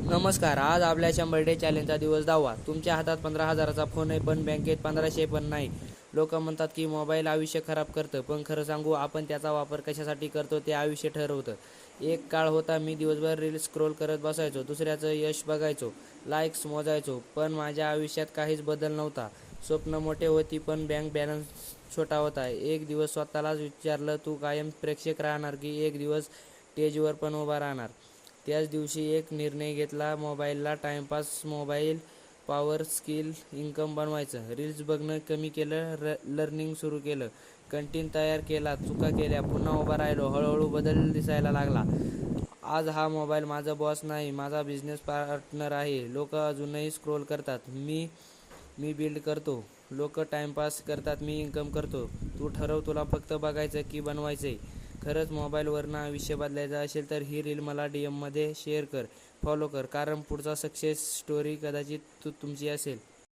नमस्कार. आज आपल्या 100 डे चॅलेंजचा दिवस 10वा. तुमच्या हातात 15,000चा फोन आहे, पण बँकेत 1500 पण नाही. लोक म्हणतात की मोबाईल आयुष्य खराब करतं, पण खरं सांगू, आपण त्याचा वापर कशासाठी करतो ते आयुष्य ठरवतं. एक काळ होता, मी दिवसभर रील्स स्क्रोल करत बसायचो, दुसऱ्याचं यश बघायचो, लाईक्स मोजायचो, पण माझ्या आयुष्यात काहीच बदल नव्हता. स्वप्न मोठे होती, पण बँक बॅलन्स छोटा होता. एक दिवस स्वतःलाच विचारलं, तू कायम प्रेक्षक राहणार की एक दिवस स्टेजवर पण उभा राहणार? त्याच दिवशी एक निर्णय घेतला, मोबाईलला timepass, mobile power, skill, income बनवायचं. रील्स बघणं कमी केलं, लर्निंग सुरू केलं, कंटेंट तयार केला, चुका केल्या, पुन्हा उभा राहिलो. हळूहळू बदल दिसायला लागला. आज हा मोबाईल माझा बॉस नाही, माझा बिझनेस पार्टनर आहे. लोक अजूनही स्क्रोल करतात, मी मी बिल्ड करतो. लोक टाईमपास करतात, मी इन्कम करतो. तू ठरव, तुला फक्त बघायचं की बनवायचंय. खरंच मोबाईलवरनं आयुष्य बदलायचं असेल तर ही रील मला DM मध्ये शेअर कर, फॉलो कर, कारण पुढचा सक्सेस स्टोरी कदाचित तुमची असेल.